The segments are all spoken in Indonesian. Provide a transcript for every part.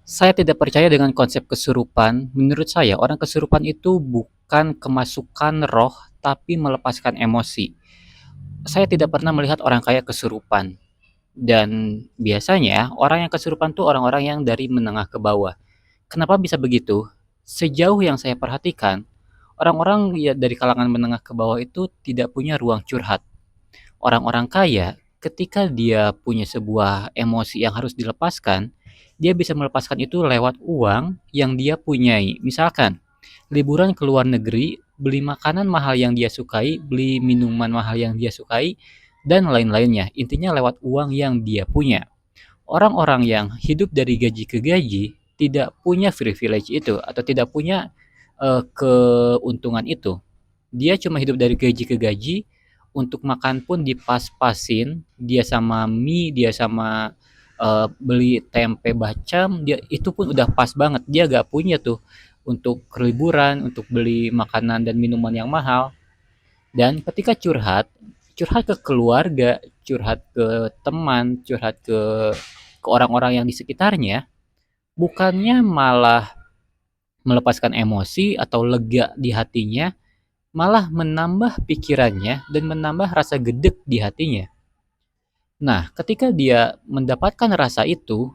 Saya tidak percaya dengan konsep kesurupan. Menurut saya, orang kesurupan itu bukan kemasukan roh, tapi melepaskan emosi. Saya tidak pernah melihat orang kaya kesurupan. Dan biasanya, orang yang kesurupan tuh orang-orang yang dari menengah ke bawah. Kenapa bisa begitu? Sejauh yang saya perhatikan, orang-orang ya dari kalangan menengah ke bawah itu tidak punya ruang curhat. Orang-orang kaya, ketika dia punya sebuah emosi yang harus dilepaskan, dia bisa melepaskan itu lewat uang yang dia punyai. Misalkan, liburan ke luar negeri, beli makanan mahal yang dia sukai, beli minuman mahal yang dia sukai, dan lain-lainnya. Intinya lewat uang yang dia punya. Orang-orang yang hidup dari gaji ke gaji tidak punya privilege itu atau tidak punya keuntungan itu. Dia cuma hidup dari gaji ke gaji, untuk makan pun dipas-pasin, dia sama mie, dia sama, beli tempe bacem, dia itu pun udah pas banget. Dia gak punya tuh untuk liburan, untuk beli makanan dan minuman yang mahal. Dan ketika curhat, curhat ke keluarga, curhat ke teman, curhat ke orang-orang yang di sekitarnya, bukannya malah melepaskan emosi atau lega di hatinya, malah menambah pikirannya dan menambah rasa gedek di hatinya. Nah, ketika dia mendapatkan rasa itu,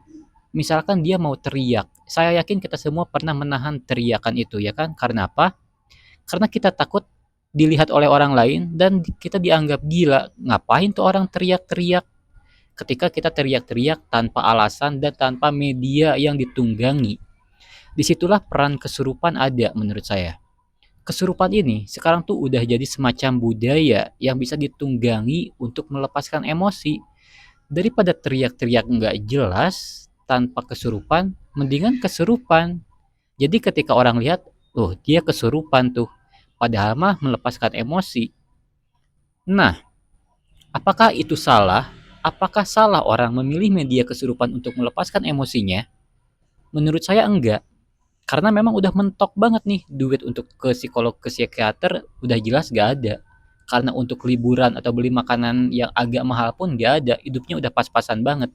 misalkan dia mau teriak, saya yakin kita semua pernah menahan teriakan itu ya kan? Karena apa? Karena kita takut dilihat oleh orang lain dan kita dianggap gila. Ngapain tuh orang teriak-teriak? Ketika kita teriak-teriak tanpa alasan dan tanpa media yang ditunggangi. Disitulah peran kesurupan ada menurut saya. Kesurupan ini sekarang tuh udah jadi semacam budaya yang bisa ditunggangi untuk melepaskan emosi. Daripada teriak-teriak nggak jelas tanpa kesurupan, mendingan kesurupan. Jadi ketika orang lihat, oh dia kesurupan tuh, padahal mah melepaskan emosi. Nah, apakah itu salah? Apakah salah orang memilih media kesurupan untuk melepaskan emosinya? Menurut saya enggak. Karena memang udah mentok banget nih duit untuk ke psikolog, ke psikiater udah jelas gak ada. Karena untuk liburan atau beli makanan yang agak mahal pun gak ada, hidupnya udah pas-pasan banget.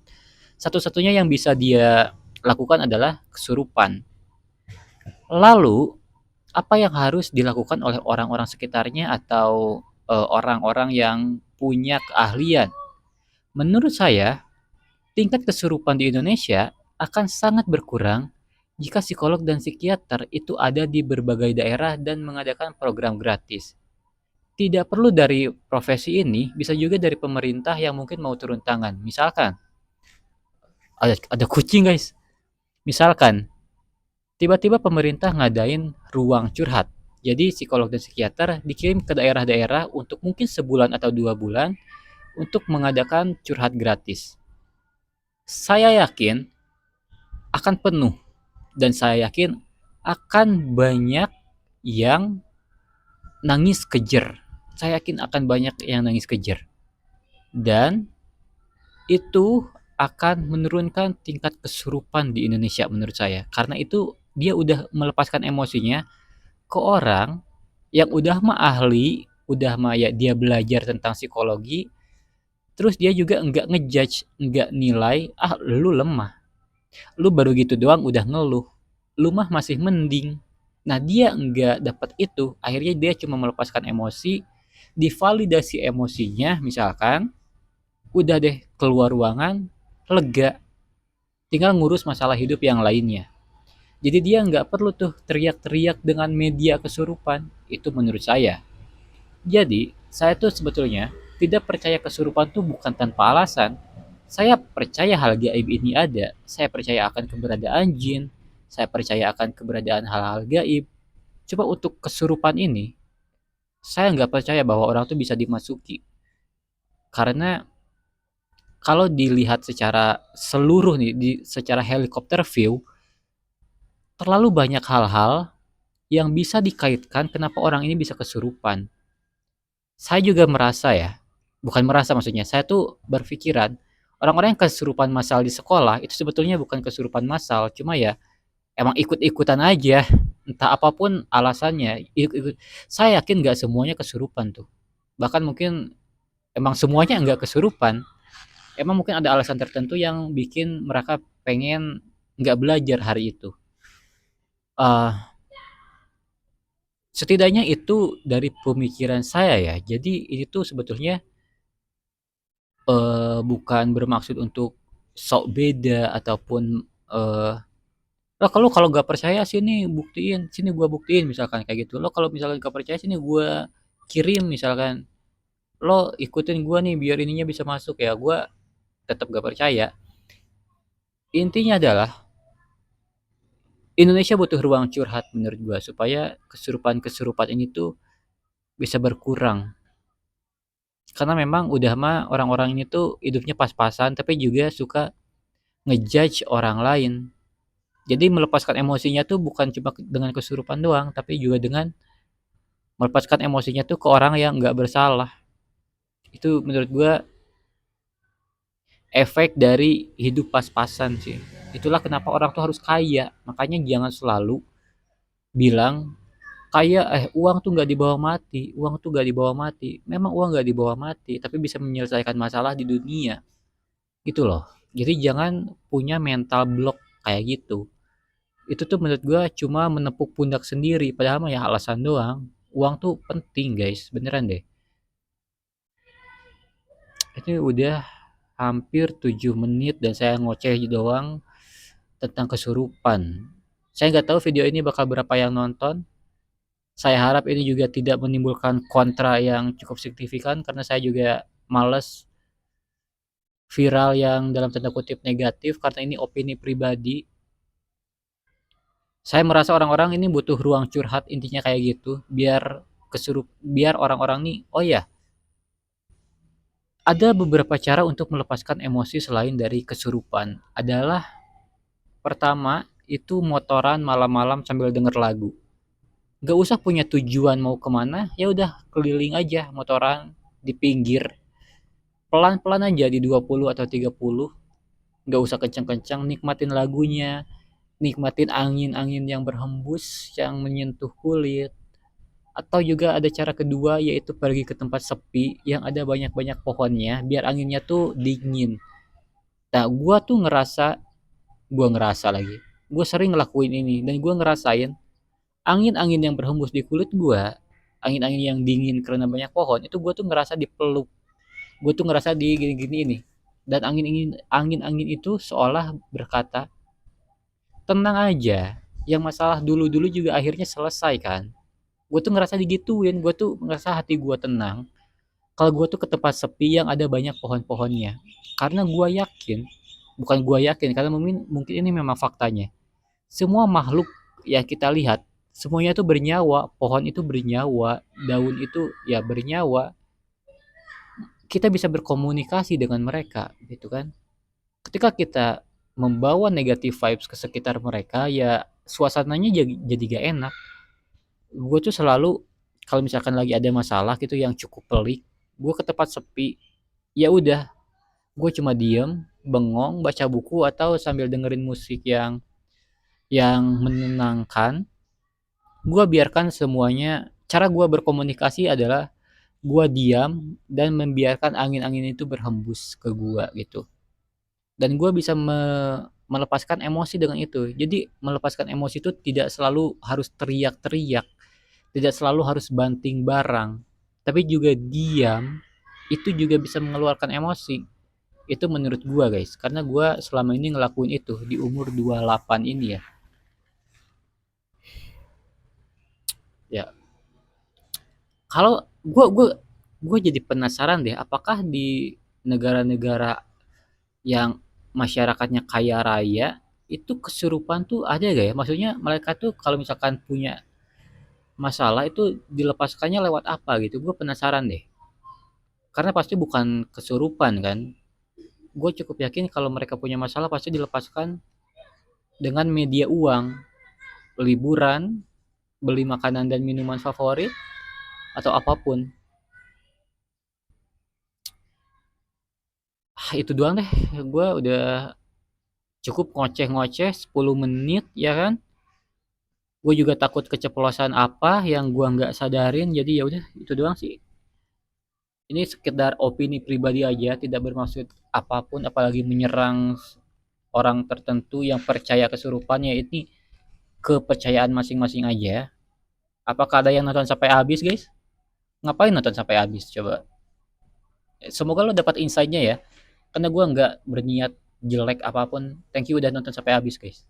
Satu-satunya yang bisa dia lakukan adalah kesurupan. Lalu, apa yang harus dilakukan oleh orang-orang sekitarnya atau orang-orang yang punya keahlian? Menurut saya, tingkat kesurupan di Indonesia akan sangat berkurang jika psikolog dan psikiater itu ada di berbagai daerah dan mengadakan program gratis. Tidak perlu dari profesi ini, bisa juga dari pemerintah yang mungkin mau turun tangan. Misalkan, ada kucing guys. Misalkan, tiba-tiba pemerintah ngadain ruang curhat. Jadi psikolog dan psikiater dikirim ke daerah-daerah untuk mungkin sebulan atau 2 bulan untuk mengadakan curhat gratis. Saya yakin akan penuh dan saya yakin akan banyak yang nangis kejer. Saya yakin akan banyak yang nangis kejer. Dan itu akan menurunkan tingkat kesurupan di Indonesia menurut saya. Karena itu dia udah melepaskan emosinya ke orang yang udah mah ahli, udah mah ya dia belajar tentang psikologi, terus dia juga enggak ngejudge, enggak nilai, ah lu lemah. Lu baru gitu doang udah ngeluh. Lu mah masih mending. Nah, dia enggak dapat itu. Akhirnya dia cuma melepaskan emosi, divalidasi emosinya misalkan, udah deh keluar ruangan, lega, tinggal ngurus masalah hidup yang lainnya. Jadi dia nggak perlu tuh teriak-teriak dengan media kesurupan. Itu menurut saya. Jadi, saya tuh sebetulnya tidak percaya kesurupan tuh bukan tanpa alasan. Saya percaya hal gaib ini ada. Saya percaya akan keberadaan jin. Saya percaya akan keberadaan hal-hal gaib. Coba untuk kesurupan ini, saya nggak percaya bahwa orang tuh bisa dimasuki. Karena kalau dilihat secara seluruh nih, secara helikopter view, terlalu banyak hal-hal yang bisa dikaitkan kenapa orang ini bisa kesurupan. Saya juga merasa ya, bukan merasa maksudnya, saya tuh berpikiran, orang-orang yang kesurupan massal di sekolah itu sebetulnya bukan kesurupan massal, cuma ya emang ikut-ikutan aja, entah apapun alasannya, ikut-ikut. Saya yakin nggak semuanya kesurupan tuh. Bahkan mungkin emang semuanya nggak kesurupan. Emang mungkin ada alasan tertentu yang bikin mereka pengen nggak belajar hari itu. Eh, Setidaknya itu dari pemikiran saya ya. Jadi ini tuh sebetulnya bukan bermaksud untuk sok beda ataupun "Lo kalau kalau nggak percaya sini buktiin, sini gua buktiin," misalkan kayak gitu. "Lo kalau misalkan nggak percaya sini gua kirim," misalkan. "Lo ikutin gua nih biar ininya bisa masuk," ya gua tetap nggak percaya. Intinya adalah Indonesia butuh ruang curhat menurut gua supaya kesurupan-kesurupan ini tuh bisa berkurang. Karena memang udah mah orang-orang ini tuh hidupnya pas-pasan tapi juga suka ngejudge orang lain. Jadi melepaskan emosinya tuh bukan cuma dengan kesurupan doang, tapi juga dengan melepaskan emosinya tuh ke orang yang nggak bersalah. Itu menurut gua efek dari hidup pas-pasan sih. Itulah kenapa orang tuh harus kaya. Makanya jangan selalu bilang kaya uang tuh nggak dibawa mati, uang tuh nggak dibawa mati. Memang uang nggak dibawa mati, tapi bisa menyelesaikan masalah di dunia. Gitu loh. Jadi jangan punya mental block kayak gitu. Itu tuh menurut gua cuma menepuk pundak sendiri, padahal mah ya alasan doang. Uang tuh penting, guys, beneran deh. Ini udah hampir 7 menit dan saya ngoceh doang tentang kesurupan. Saya nggak tahu video ini bakal berapa yang nonton. Saya harap ini juga tidak menimbulkan kontra yang cukup signifikan karena saya juga males viral yang dalam tanda kutip negatif karena ini opini pribadi. Saya merasa orang-orang ini butuh ruang curhat intinya kayak gitu biar orang-orang nih oh ya ada beberapa cara untuk melepaskan emosi selain dari kesurupan adalah pertama itu motoran malam-malam sambil denger lagu. Gak usah punya tujuan mau kemana, ya udah keliling aja motoran di pinggir. Pelan-pelan aja di 20 atau 30. Gak usah kencang-kencang, nikmatin lagunya, nikmatin angin-angin yang berhembus yang menyentuh kulit. Atau juga ada cara kedua yaitu pergi ke tempat sepi yang ada banyak-banyak pohonnya biar anginnya tuh dingin. Nah, gua ngerasa lagi. Gua sering ngelakuin ini dan gua ngerasain angin-angin yang berhembus di kulit gua, angin-angin yang dingin karena banyak pohon, itu gua tuh ngerasa dipeluk. Gua tuh ngerasa di gini-gini ini. Dan angin-angin itu seolah berkata, "Tenang aja. Yang masalah dulu-dulu juga akhirnya selesai kan." Gue tuh ngerasa digituin, gue tuh ngerasa hati gue tenang. Kalau gue tuh ke tempat sepi yang ada banyak pohon-pohonnya. Karena gue yakin, bukan gue yakin, karena mungkin ini memang faktanya. Semua makhluk yang kita lihat, semuanya itu bernyawa, pohon itu bernyawa, daun itu ya bernyawa. Kita bisa berkomunikasi dengan mereka, gitu kan. Ketika kita membawa negative vibes ke sekitar mereka, ya suasananya jadi gak enak. Gue tuh selalu kalau misalkan lagi ada masalah gitu yang cukup pelik, gue ke tempat sepi, ya udah, gue cuma diem, bengong, baca buku atau sambil dengerin musik yang menenangkan. Gue biarkan semuanya. Cara gue berkomunikasi adalah gue diam dan membiarkan angin-angin itu berhembus ke gue gitu. Dan gue bisa melepaskan emosi dengan itu. Jadi melepaskan emosi itu tidak selalu harus teriak-teriak, tidak selalu harus banting barang, tapi juga diam itu juga bisa mengeluarkan emosi. Itu menurut gua guys, karena gua selama ini ngelakuin itu di umur 28 ini ya. Ya, kalau gua jadi penasaran deh, apakah di negara-negara yang masyarakatnya kaya raya itu kesurupan tuh ada gak ya? Maksudnya mereka tuh kalau misalkan punya masalah itu dilepaskannya lewat apa gitu? Gue penasaran deh. Karena pasti bukan kesurupan kan. Gue cukup yakin kalau mereka punya masalah pasti dilepaskan dengan media uang, liburan, beli makanan dan minuman favorit, atau apapun. Itu doang deh. Gue udah cukup ngoceh-ngoceh 10 menit ya kan. Gue juga takut keceplosan apa yang gue nggak sadarin. Jadi ya udah itu doang sih. Ini sekedar opini pribadi aja, tidak bermaksud apapun, apalagi menyerang orang tertentu yang percaya kesurupannya ini kepercayaan masing-masing aja. Apakah ada yang nonton sampai habis, guys? Ngapain nonton sampai habis coba? Semoga lo dapat insight-nya ya. Karena gue nggak berniat jelek apapun. Thank you udah nonton sampai habis, guys.